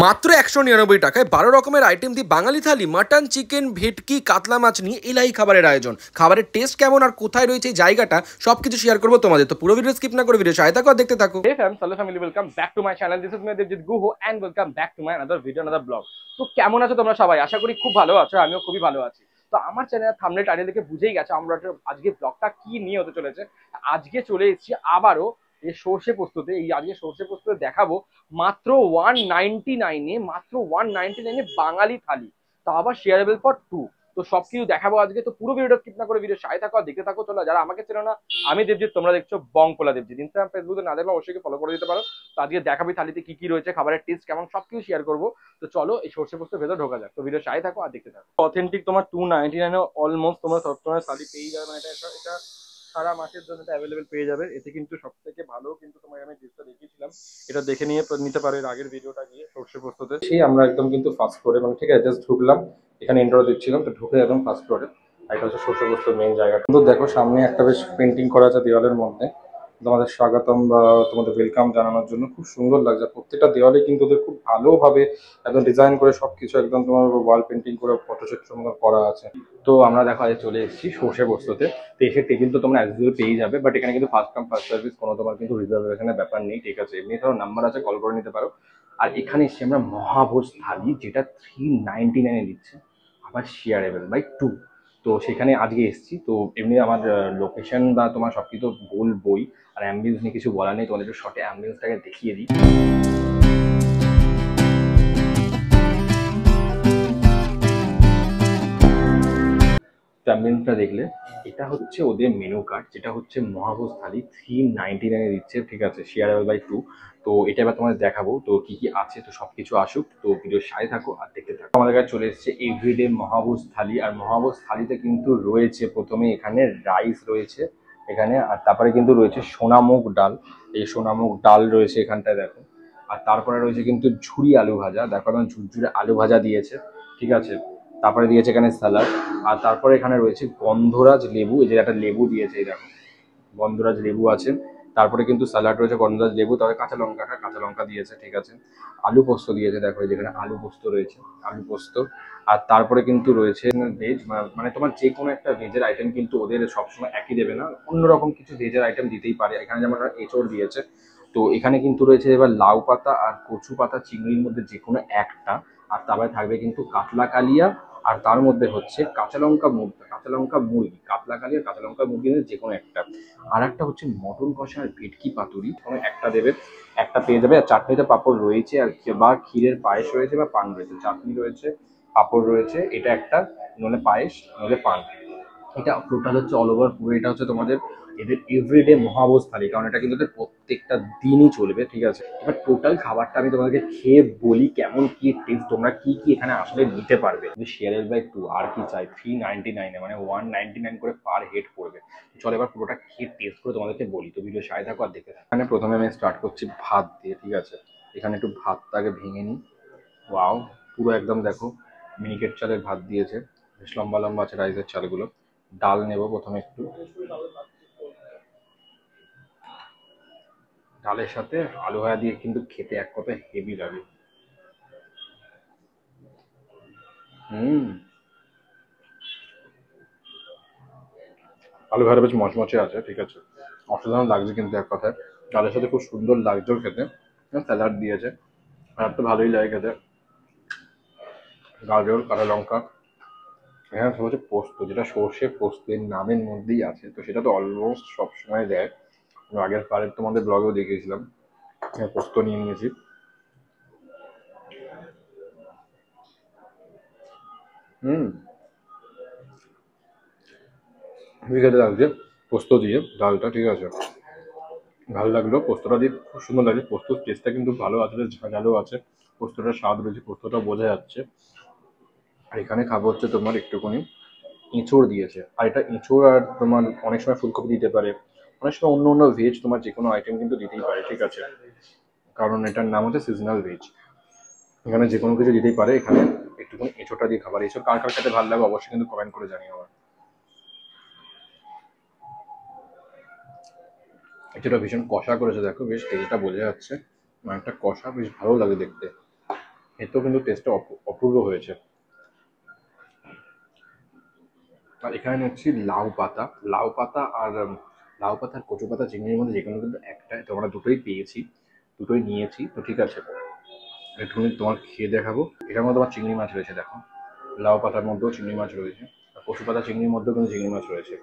মাত্র ১৯৯ টাকায় ১২ রকমের আইটেম দিয়ে বাঙালি থালি মাটন, চিকেন, ভেটকি, কাতলা মাছ নিয়ে এলাই খাবারের আয়োজন। খাবারের টেস্ট কেমন আর কোথায় রয়েছে এই জায়গাটা সবকিছু শেয়ার করবো তোমাদের। তো পুরো ভিডিও স্কিপ না করে ভিডিও সহায়তা করে দেখতে থাকো। Hey fam, hello family, welcome back to my channel. This is me Devjit Guho and welcome back to my another video, another blog. তো কেমন আছো তোমরা সবাই? আশা করি খুব ভালো আছো, আমিও খুবই ভালো আছি। তো আমার চ্যানেলের থাম্বনেল টাইটেল দেখে বুঝেই গেছো আমরা আজকে ব্লগটা কি নিয়ে হতে চলেছে। আজকে চলে এসেছি আবারও এই সর্ষে পোস্ততে। আজকে সর্ষে পোস্ততে দেখাবো মাত্র 199 এ, মাত্র 199 এ বাঙালি থালি, তা আবার শেয়ারেবল ফর টু। তো সবকিছু দেখাবো আজকে। তো পুরো ভিডিওটা স্কিপ না করে ভিডিও সাথে থাকো আর দেখতে থাকো। চলো, যারা আমাকে চেনো না, আমি দেবজিৎ, তোমরা দেখছো বংপোলা দেবজিৎ। ইনস্টাগ্রাম ফেসবুকে না দেখলে অবশ্যই ফলো করে দিতে পারো। তো আজকে দেখাবি থালিতে কি কি রয়েছে, খাবারের টেস্ট কেমন, সবকিছু শেয়ার করবো। তো চলো এই সর্ষে পোস্তের ভেতর ঢোকা যাক। তো ভিডিও সাথে থাকো আর দেখতে থাকো। অথেন্টিক তোমার 299 অলমোস্ট তোমরা সবসময় থালি পেয়ে যাবে। মানে এটা সারা মাসের জন্য এটা অ্যাভেলেবেল পেয়ে যাবে। এতে কিন্তু সব থেকে ভালো, কিন্তু তোমাকে আমি ডিশটা দেখিয়েছিলাম, এটা দেখে নিয়ে নিতে পারো। এর আগের ভিডিওটা গিয়ে সর্ষে পোস্ততে সেই আমরা একদম কিন্তু ফার্স্ট ফ্লোরে, মানে ঠিক আছে, জাস্ট ঢুকলাম, এখানে ইন্ট্রো দিচ্ছিলাম, তো ঢুকে একদম ফার্স্ট ফ্লোরে। এটা হচ্ছে সর্ষে পোস্তর মেইন জায়গা। কিন্তু দেখো সামনে একটা বেশ পেন্টিং করা আছে দেওয়ালের মধ্যে, তোমাদের স্বাগতম বা তোমাদের ওয়েলকাম জানানোর জন্য। খুব সুন্দর লাগছে প্রত্যেকটা দেওয়ালে, কিন্তু ওদের খুব ভালোভাবে একদম ডিজাইন করে সবকিছু একদম তোমার ওয়াল পেন্টিং করে ফটোচিত্র মতো করা আছে। তো আমরা দেখো আজ চলে এসেছি সর্ষে পোস্ততে। তো এসে টেবিল তো তোমরা অ্যাজ ইউজুয়াল পেয়ে যাবে, বাট এখানে কিন্তু ফার্স্ট কাম ফার্স্ট সার্ভিস, কোনো তোমার কিন্তু রিজার্ভেশনের ব্যাপার নেই, ঠিক আছে। এমনি ধরো নাম্বার আছে, কল করে নিতে পারো। আর এখানে এসে আমরা মহাভোজ থালি, যেটা 399 দিচ্ছে, আবার শেয়ারেবল বাই টু। তো সেখানে আজকে এসেছি। তো এমনি আমার লোকেশন বা তোমার সবকিছু বলবই, আর অ্যাম্বিয়েন্স নিয়ে কিছু বলার নেই, তোমাদের একটু শর্টে অ্যাম্বিয়েন্সটাকে দেখিয়ে দিই। অ্যাম্বিয়েন্সটা দেখলে এটা হচ্ছে ওদের মেনু কার্ড, যেটা হচ্ছে মহাভোজ থালি 399 দিচ্ছে, ঠিক আছে, শেয়ারেবল বাই টু। তো এটা এবার তোমাদের দেখাবো তো কি কি আছে। তো সবকিছু আসুক, তো ভিডিও সাথে থাকো আর দেখতে থাকো। আমাদের কাছে চলে এসেছে এভরিডে মহাভোজ থালি। আর মহাভোজ থালিতে কিন্তু রয়েছে প্রথমে এখানে রাইস রয়েছে এখানে, আর তারপরে কিন্তু রয়েছে সোনামুগ ডাল। এই সোনামুগ ডাল রয়েছে এখানটায় দেখো। আর তারপরে রয়েছে কিন্তু ঝুরি আলু ভাজা, দেখো একদম ঝুরঝুরে আলু ভাজা দিয়েছে, ঠিক আছে। তারপরে দিয়েছে এখানে স্যালাড। আর তারপরে এখানে রয়েছে গন্ধরাজ লেবু, এই যে একটা লেবু দিয়েছে, এই দেখো গন্ধরাজ লেবু আছে। তারপরে কিন্তু স্যালাড রয়েছে, গন্ধরাজ লেবু, তবে কাঁচা লঙ্কা দিয়েছে, ঠিক আছে। আলু পোস্ত দিয়েছে, দেখো যেখানে আলু পোস্ত রয়েছে, আলু পোস্ত। আর তারপরে কিন্তু রয়েছে ভেজ, মানে তোমার যে কোনো একটা ভেজের আইটেম কিন্তু ওদের সবসময় একই দেবে না, অন্যরকম কিছু ভেজের আইটেম দিতেই পারে। এখানে যেমন এঁচড় দিয়েছে। তো এখানে কিন্তু রয়েছে এবার লাউ পাতা আর কচু পাতা চিংড়ির মধ্যে যে কোনো একটা। আর তারপরে থাকবে কিন্তু কাতলা কালিয়া, আর তার মধ্যে হচ্ছে কাঁচা লঙ্কা মুরগি, কাতলা কালিয়া কাঁচা লঙ্কা মুরগি যে কোনো একটা। আর একটা হচ্ছে মটন কষা আর ভেটকি পাতুরি, কোনো একটা দেবে, একটা পেয়ে যাবে। আর চাটনিতে পাঁপড় রয়েছে, আর বা ক্ষীরের পায়েস রয়েছে বা পান রয়েছে, চাটনি রয়েছে, পাঁপড় রয়েছে, এটা একটা, নলে পায়েস নলে পান। এটা টোটাল হচ্ছে অল ওভার পুরো, এটা হচ্ছে তোমাদের এদের এভরিডে মহাভোজ থালি, কারণ এটা কিন্তু প্রত্যেকটা দিনই চলবে, ঠিক আছে। এবার টোটাল খাবারটা আমি তোমাদেরকে খেয়ে বলি কেমন কি টেস্ট, তোমরা কি কি এখানে আসলে নিতে পারবে। শেয়ারের বাই টু আর কি চাই, 399 মানে 199 করে পার হেড পড়বে। চলো এবার পুরোটা খেয়ে টেস্ট করে তোমাদেরকে বলি। তো ভিডিও সাথে থাকো আর দেখতে থাকো। এখানে প্রথমে আমি স্টার্ট করছি ভাত দিয়ে, ঠিক আছে। এখানে একটু ভাতটাকে ভেঙে নিই। ওয়াও, পুরো একদম দেখো মিনিকেট চালের ভাত দিয়েছে, বেশ লম্বা লম্বা আছে রাইসের চালগুলো। ডাল নেব প্রথমে একটু, ডালের সাথে আলু ভাজা দিয়ে কিন্তু খেতে এক কথায় হেভি লাগে। হুম, আলু ভাজা বেশ মচমচে আছে, ঠিক আছে, অসাধারণ লাগছে কিন্তু এক কথায়। ডালের সাথে খুব সুন্দর লাগছেও খেতে। স্যালাড দিয়েছে, আর তো ভালোই লাগে খেতে, গাজর কাঁচা লঙ্কা। এখানে হচ্ছে পোস্ত, যেটা সর্ষে পোস্তের নামের মধ্যেই আছে, তো সেটা তো অলমোস্ট সবসময় দেয়। আগের পারের তোমাদের ব্লগেও দেখিয়েছিলাম, পোস্ত নিয়ে নিয়েছি। হুম, খেতে লাগছে পোস্ত দিয়ে ডালটা, ঠিক আছে, ভালো লাগলো। পোস্তটা দিয়ে খুব সুন্দর লাগছে, পোস্তর টেস্টটা কিন্তু ভালো আছে, ঝাঁঝালো আছে, পোস্তটার স্বাদ রয়েছে, পোস্তটা বোঝা যাচ্ছে। আর এখানে খাবো হচ্ছে তোমার একটুখানি এঁচড় দিয়েছে, আর এটা এঁচড়, আর তোমার অনেক সময় ফুলকপি দিতে পারে, অনেক সময় অন্য অন্য ভেজ তোমার যে কোনো আইটেম কিন্তু দিতেই পারে, ঠিক আছে, কারণ এটার নাম হচ্ছে সিজনাল ভেজ। এখানে যে কোনো কিছু দিতেই পারে। এখানে একটুখানি এঁচড়টা দিয়ে খাবার, এঁচড় কার কার খেতে ভালো লাগে অবশ্যই কিন্তু কমেন্ট করে জানিও আমার। এঁচড়টা ভীষণ কষা করেছে, দেখো বেশ তেলটা বোঝা যাচ্ছে, অনেকটা কষা, বেশ ভালো লাগে দেখতে। এতেও কিন্তু টেস্টটা অপূর্ব হয়েছে। আর এখানে নিচ্ছি লাউ পাতা আর লাউ পাতা আর কচু পাতা চিংড়ির মধ্যে যে কোনো কিন্তু একটা, তো আমরা দুটোই পেয়েছি, দুটোই নিয়েছি, তো ঠিক আছে। একটুখানি তোমার খেয়ে দেখাবো। এটার মধ্যে আবার চিংড়ি মাছ রয়েছে, দেখো লাউ পাতার মধ্যেও চিংড়ি মাছ রয়েছে, আর কচু পাতা চিংড়ির মধ্যেও কিন্তু চিংড়ি মাছ রয়েছে।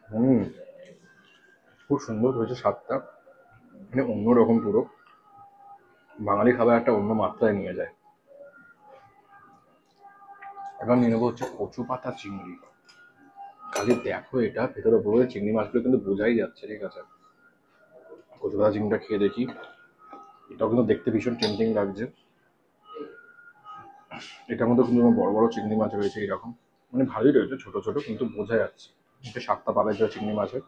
হুম, খুব সুন্দর হয়েছে স্বাদটা, মানে অন্যরকম পুরো বাঙালি খাবার একটা অন্য মাত্রায় নিয়ে যায়। এবার নিয়ে নেবো হচ্ছে কচু পাতা চিংড়ি। খালি দেখো এটা ভেতরে পুরো চিংড়ি মাছগুলো কিন্তু বোঝাই যাচ্ছে, ঠিক আছে। কচু পাতা চিংড়িটা খেয়ে দেখি, এটাও কিন্তু দেখতে ভীষণ টেম্পটিং লাগছে। এটার মধ্যে কিন্তু বড় বড় চিংড়ি মাছ রয়েছে এরকম, মানে ভালোই রয়েছে, ছোট ছোট কিন্তু বোঝা যাচ্ছে এটা স্বাদটা পাবে যে চিংড়ি মাছের।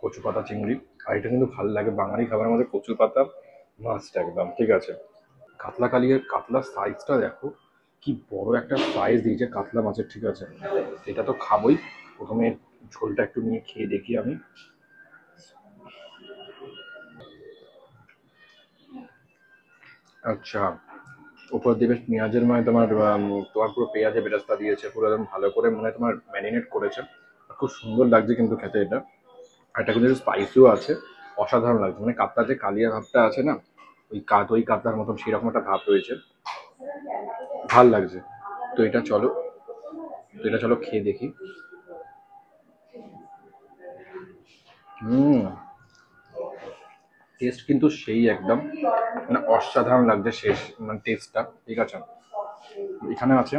কচু পাতা চিংড়ি, আর এটা কিন্তু ভালো লাগে বাঙালি খাবারের মধ্যে কচু পাতা মাছটা একদম, ঠিক আছে। কাতলা কালিয়ার কাতলার সাইজটা দেখো, কি বড় একটা সাইজ দিয়েছে কাতলা মাছের, ঠিক আছে। এটা তো খাবোই, প্রথমে ঝোলটা একটু নিয়ে খেয়ে দেখি আমি। আচ্ছা, উপর দিকে পেঁয়াজের মানে তোমার পুরো পেঁয়াজে বেরেস্তা দিয়েছে পুরো একদম ভালো করে, মানে তোমার ম্যারিনেট করেছে, আর খুব সুন্দর লাগছে কিন্তু খেতে এটা। আর এটা কিন্তু স্পাইসিও আছে, অসাধারণ লাগছে, মানে কাতলা যে কালিয়া ভাবটা আছে না, ওই কাতলার মতন সেরকম একটা ভাব রয়েছে, ভাল লাগছে। তো এটা চলো, খেয়ে দেখি। হুম, টেস্ট কিন্তু সেই একদম, মানে অসাধারণ লাগছে শেষ, মানে টেস্টটা, ঠিক আছে। এখানে আছে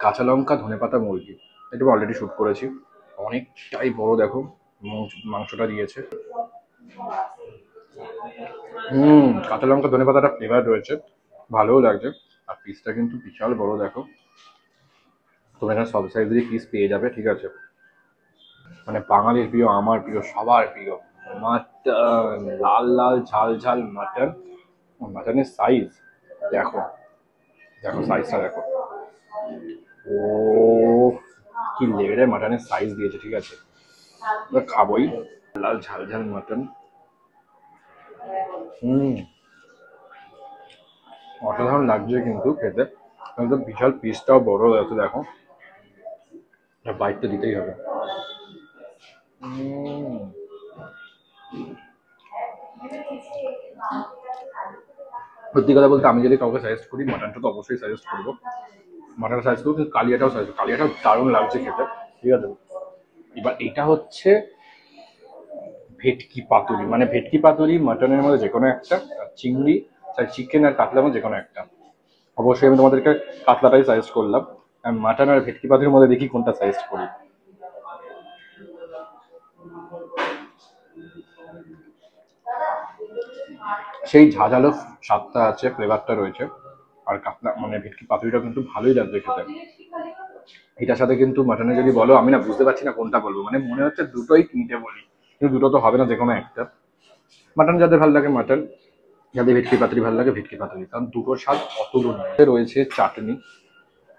কাঁচা লঙ্কা ধনেপাতা মুরগি, এটা অলরেডি শুট করেছি, অনেকটাই বড় দেখো মাংসটা দিয়েছে। কাঁচা লঙ্কা ধনেপাতাটা ফ্লেভার রয়েছে, ভালোও লাগছে। আর পিসটা কিন্তু বিশাল বড় দেখো, তোমরা এখানে সব সাইজেরই পিস পেয়ে যাবে, ঠিক আছে। মানে বাঙালির প্রিয়, আমার প্রিয়, সবার প্রিয় মাটন, লাল লাল ঝাল ঝাল মাটন। মাটনের সাইজ দেখো, সাইজটা দেখো, ও কি লেভেলের মাটনের সাইজ দিয়েছে, ঠিক আছে। এবার খাবোই, লাল ঝাল ঝাল মাটন। হুম, অসাধারণ লাগছে কিন্তু খেতে, কিন্তু বিশাল পিসটাও বড় আছে দেখো, বাইট তো দিতেই হবে। সত্যি কথা বলতে আমি যদি কাউকে সাজেস্ট করি, মাটনটা তো অবশ্যই সাজেস্ট করবো, মাটন সাজেস্ট করবো, কিন্তু কালিয়াটাও দারুণ লাগছে খেতে, ঠিক আছে। এবার এটা হচ্ছে ভেটকি পাতুরি, মানে ভেটকি পাতুরি মাটনের মধ্যে যে কোনো একটা, আর চিংড়ি চিকেন আর কাতলার মধ্যে যে কোনো একটা। অবশ্যই আমি তোমাদেরকে কাতলাটাই সাজেস্ট করলাম, মাটন আর ভেটকি পাতুরির মধ্যে দেখি কোনটা সাজেস্ট করি। সেই ঝাঁঝালো স্বাদটা আছে, ফ্লেভারটা রয়েছে, আর কাতলা মানে ভেটকি পাতুরিটা কিন্তু ভালোই লাগবে খেতে। এটার সাথে কিন্তু মাটনে যদি বলো, আমি না বুঝতে পারছি না কোনটা বলবো, মানে মনে হচ্ছে দুটোই কিনতে বলি, কিন্তু দুটো তো হবে না, যে কোনো একটা। মাটন যাদের ভালো লাগে মাটন, যাদের ভেটকি পাতুরি ভালো লাগে ভেটকি পাতুরি, কারণ দুটোর স্বাদ অতুলনীয়। রয়েছে চাটনি,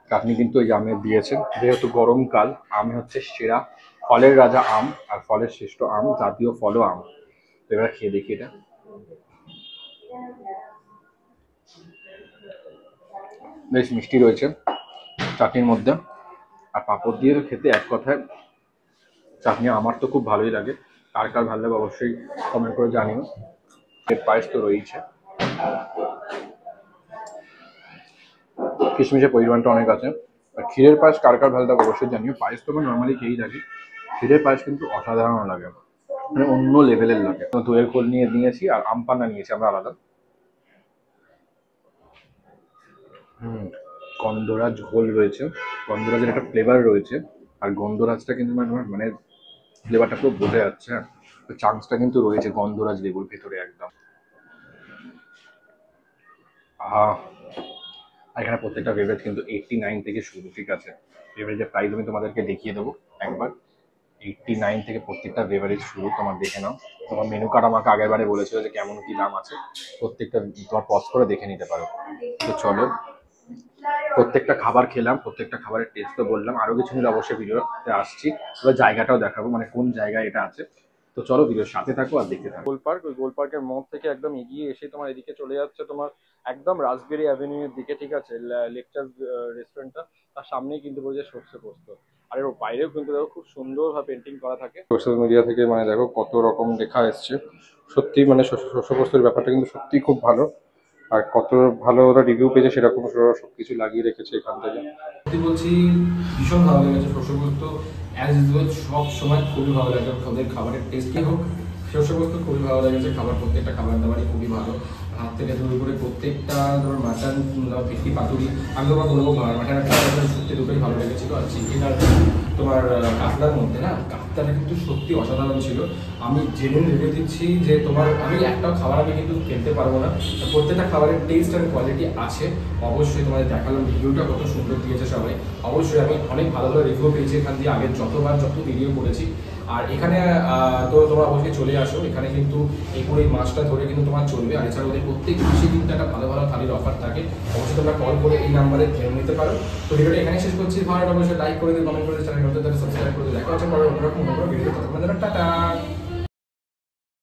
চাটনি কিন্তু এই আমের দিয়েছে, যেহেতু গরমকাল, আম হচ্ছে সেরা, ফলের রাজা আম, আর ফলের শ্রেষ্ঠ আম, জাতীয় ফলও আম। তো এবার খেয়ে দেখি এটা, বেশ মিষ্টি রয়েছে চাটনির মধ্যে, আর পাঁপড় দিয়ে তো খেতে এক কথায় চাটনি আমার তো খুব ভালোই লাগে। কার কার ভালো লাগে অবশ্যই কমেন্ট করে জানিও। এর পায়েস তো রয়েছে, কিশমিশের পরিমাণটা অনেক আছে। আর ক্ষীরের পায়েস কার কার ভালো লাগে অবশ্যই জানিও। পায়েস তো নর্মালি খেয়েই থাকি, ক্ষীরের পায়েস কিন্তু অসাধারণ লাগে, মানে অন্য লেভেলের লাগে। দইয়ের খোল নিয়ে নিয়েছি আর আম পান্না নিয়েছি আমরা আলাদা। গন্ধরাজ ঘোল রয়েছে, গন্ধরাজের একটা ফ্লেভার রয়েছে, আর গন্ধরাজটা কিন্তু মানে ফ্লেভারটা পুরো বোঝা যাচ্ছে, হ্যাঁ। চান্সটা কিন্তু রয়েছে গন্ধরাজ লেবুর ভেতরে একদম। আহ আর এখানে প্রত্যেকটা বেভারেজ কিন্তু 89 থেকে শুরু, ঠিক আছে। বেভারেজের প্রাইস আমি তোমাদেরকে দেখিয়ে দেবো একবার। 89 থেকে প্রত্যেকটা বেভারেজ শুরু, তোমার দেখে নাও। তোমার মেনু কার্ড আমাকে আগের বারে বলেছিল যে কেমন কি দাম আছে, প্রত্যেকটা তোমার পজ করে দেখে নিতে পারো। তো চলো প্রত্যেকটা খাবার খেলাম, প্রত্যেকটা খাবারের টেস্ট তো বললাম, আরো কিছু নিলে অবশ্যই ভিডিওতে আসছি। এবার জায়গাটাও দেখাবো, মানে কোন জায়গায় এটা আছে। তো চলো ভিডিওর সাথে থাকো আর দেখতে থাকো। গোল পার্ক, ওই গোল পার্কের মোড় থেকে একদম এগিয়ে এসে তোমার এদিকে চলে যাচ্ছে তোমার একদম রাসবেরি অ্যাভিনিউ এর দিকে, ঠিক আছে, লেকচার রেস্টুরেন্টটা, তার সামনেই কিন্তু বলছে সর্ষে পোস্ত। আর এর বাইরেও কিন্তু দেখো খুব সুন্দরভাবে পেন্টিং করা থাকে সোশ্যাল মিডিয়া থেকে, মানে দেখো কত রকম লেখা এসছে। সত্যি মানে শস্য পোস্তের ব্যাপারটা কিন্তু সত্যি খুব ভালো, আর কত ভালো ওরা রিভিউ পেয়েছে সেরকম ওরা সবকিছু লাগিয়ে রেখেছে এখান থেকে। সত্যি বলছি, ভীষণ ভালো লেগেছে। শস্যপোস্ত অ্যাজ ইউজুয়াল সব সময় খুবই ভালো লাগে, ওদের খাবারের টেস্টই হোক, শস্যপোস্ত খুবই ভালো লেগেছে। প্রত্যেকটা খাবার দাবারই খুবই ভালো, ভাত থেকে শুরু করে প্রত্যেকটা তোমার মাটন, ভেটকি পাতুরি, আমি তোমার বলবো মাটন সত্যি দুটোই ভালো লেগেছিলো। আর চিকেন আর তোমার কাতলার মধ্যে না, কাতলাটা কিন্তু সত্যি অসাধারণ ছিল। আমি জেনুইন রিভিউ দিচ্ছি যে তোমার, আমি একটাও খাবার আমি কিন্তু খেতে পারবো না, প্রত্যেকটা খাবারের টেস্ট আর কোয়ালিটি আছে। অবশ্যই তোমাদের দেখালাম রিভিউটা কত সুন্দর দিয়েছে সবাই। অবশ্যই আমি অনেক ভালো ভালো রিভিউ পেয়েছি এখান দিয়ে, আগের যত ভিডিও করেছি। আর এখানে তো তোমরা অবশ্যই চলে আসো, এখানে কিন্তু এই করে মাসটা ধরে কিন্তু তোমার চলবে। আর এছাড়া ওদের প্রত্যেক মাসে কিন্তু একটা ভালো ভালো থালির অফার থাকে, অবশ্যই তোমরা কল করে এই নাম্বারে জেনে নিতে পারো। তো ভিডিওটা এখানে শেষ করছি, ভালো অবশ্যই লাইক করে দিও, কমেন্ট করে দিও, চ্যানেল সাবস্ক্রাইব করে দিও। দেখা হচ্ছে পরে অন্যরকম ভিডিও, ততক্ষণ টাটা।